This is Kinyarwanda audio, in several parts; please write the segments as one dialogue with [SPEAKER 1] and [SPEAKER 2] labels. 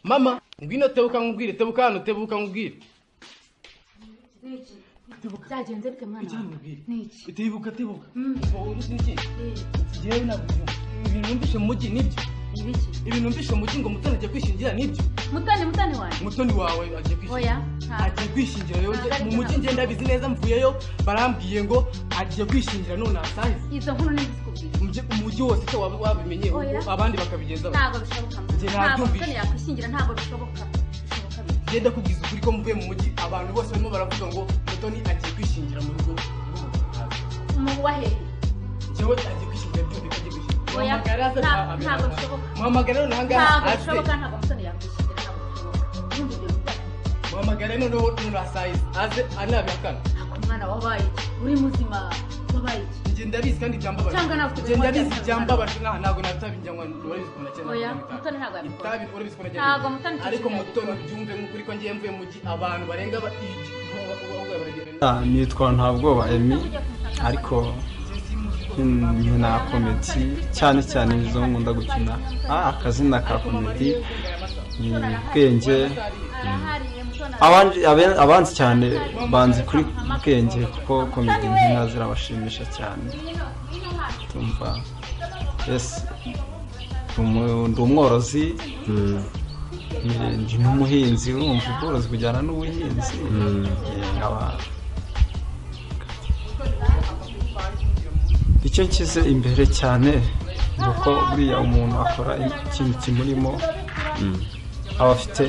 [SPEAKER 1] mama ngwino tebuka ngubwire tebuka hano tebuka ngubwire
[SPEAKER 2] byagenze bite mwana
[SPEAKER 1] niki tebuka niki jewe nabyo ibintu numvishe mu mujyi nibyo ibintu numvishe mu mujyi ngo mutoni agiye kwishingira nibyo
[SPEAKER 2] mutoni wawe
[SPEAKER 1] mutoni wawe agiye kwishingira agiye kwishingira yo mu mujyi ngenda bizi neza mvuyeyo barambwiye ngo agiye kwishingira none asahe
[SPEAKER 2] izo nkuru n'izikubwira
[SPEAKER 1] umujyi wose cyo wabimenye abandi bakabigenza
[SPEAKER 2] ntabwo bishoboka ntabwo mutoni yakwishingira ntabwo bishoboka
[SPEAKER 1] genda kubwiza ukuri ko muvuye mu mujyi abantu bose barimo baravuga ngo mutoni agiye kwishingira mu rugo
[SPEAKER 2] mu wahehe
[SPEAKER 1] jewe agiye kwishingira byumve ko agiye kwishingira
[SPEAKER 2] ntabwo bishoboka
[SPEAKER 1] muhamagara none ahangaha
[SPEAKER 2] ntabwo bishoboka ntabwo mutoni yakwishingira ntabwo bishoboka
[SPEAKER 1] muhamagara none asaye aze anabihakana
[SPEAKER 2] mwana wabaye uri muzima wabaye
[SPEAKER 1] njye ndabizi kandi byambabaje njye ndabizi byambabaje ntabwo natabinjyanywa urabizi ko nakena
[SPEAKER 2] mutoni ntabwo yabikora
[SPEAKER 1] urabizi ko nakena
[SPEAKER 2] ntabwo mutoni
[SPEAKER 1] ariko mutoni byumve nk'ukuri ko ngiye mvuye mu mujyi abantu barenga
[SPEAKER 3] nitwa Ntabwoba Emi ariko nkina komedi cyane izo nkunda gukina akazina ka komedi ni Bwenge abanzi cyane banzi kuri Bwenge kuko komedi nkina zirabashimisha cyane tumva ndi umworozi ndi n'umuhinzi urumva ubworozi bujyana n'ubuhinzi icyo nshyize imbere cyane ni uko buriya umuntu akora ikintu kimurimo aba afite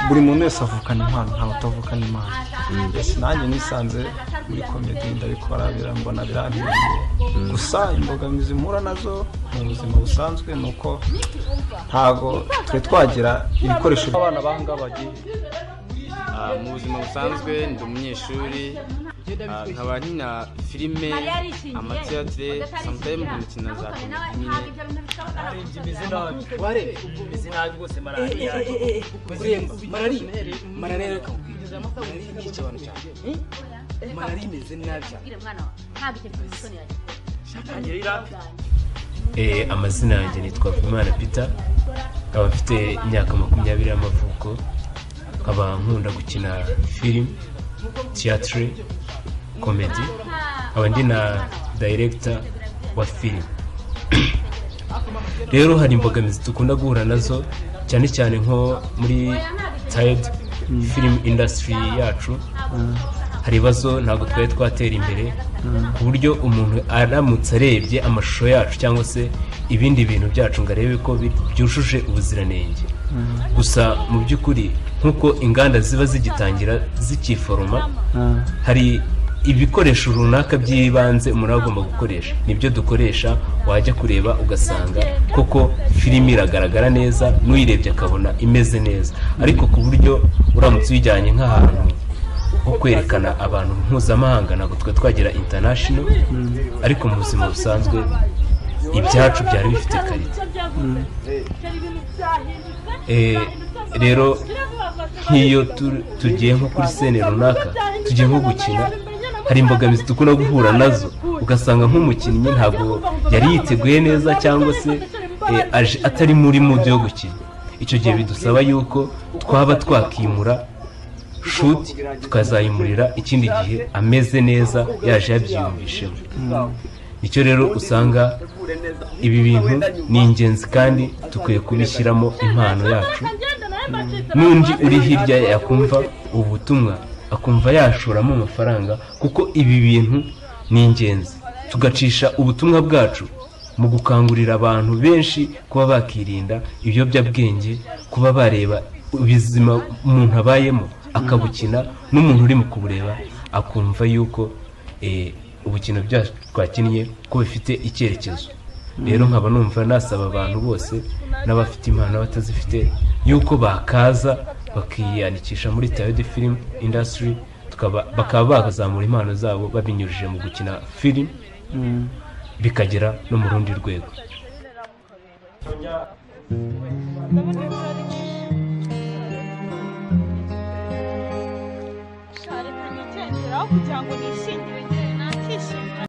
[SPEAKER 3] buri muntu wese avukana impano ntawe utavukana impano nanjye nisanze muri komedi ndabikora birambona birankwiriye gusa imbogamizi mpura nazo mu buzima busanzwe ni uko ntago twe twagira ibikoresho abana banga bagiye
[SPEAKER 4] mu buzima busanzwe ndi umunyeshuri nkaba nkina filime amateatire sometimes nkina za komedi
[SPEAKER 5] amazina yanjye nitwa Imana Peter nkaba mfite imyaka 20 y'amavuko nkaba nkunda gukina film theatre comedy nkaba ndi na director wa film rero hari imbogamizi dukunda guhura nazo cyane nko muri Tide film industry yacu hari ibibazo ntabwo twari twatera imbere ku buryo umuntu aramutse arebye amashusho yacu cyangwa se ibindi bintu byacu ngo arebe ko byujuje ubuziranenge gusa mu by'ukuri nk'uko inganda ziba zigitangira zikiforoma hari ibikoresho runaka by'ibanze umuntu agomba gukoresha nibyo dukoresha wajya kureba ugasanga koko filimi iragaragara neza n'uyirebye akabona imeze neza ariko ku buryo uramutse uyijyanye nk'ahantu ho kwerekana abantu mpuzamahanga ntabwo twe twagira international ariko mu buzima busanzwe ibyacu byari bifite karite rero nk'iyo tugiye nko kuri sene runaka tugiye nko gukina hari imbogamizi dukunda guhura nazo ugasanga nk'umukinnyi ntabwo yari yiteguye neza cyangwa se atari muri mood yo gukina icyo gihe bidusaba yuko twaba twakimura shoot tukazayimurira ikindi gihe ameze neza yaje yabyiyumvishemo nicyo rero usanga ibi bintu ni ingenzi kandi dukwiye kubishyiramo impano yacu n'undi uri hirya yakumva ubutumwa akumva yashoramo amafaranga kuko ibi bintu ni ingenzi tugacisha ubutumwa bwacu mu gukangurira abantu benshi kuba bakirinda ibiyobyabwenge kuba bareba ubuzima umuntu abayemo akabukina n'umuntu uri mu kubureba akumva yuko ubukino byacu twakinnye ko bifite icyerekezo rero nkaba numva nasaba abantu bose n'abafite impano n'abatazifite yuko bakaza bakiyandikisha muri Tide Film Industry bakaba bazamura impano zabo babinyujije mu gukina film bikagera no mu rundi rwego
[SPEAKER 6] kugira ngo nishingire nakishimira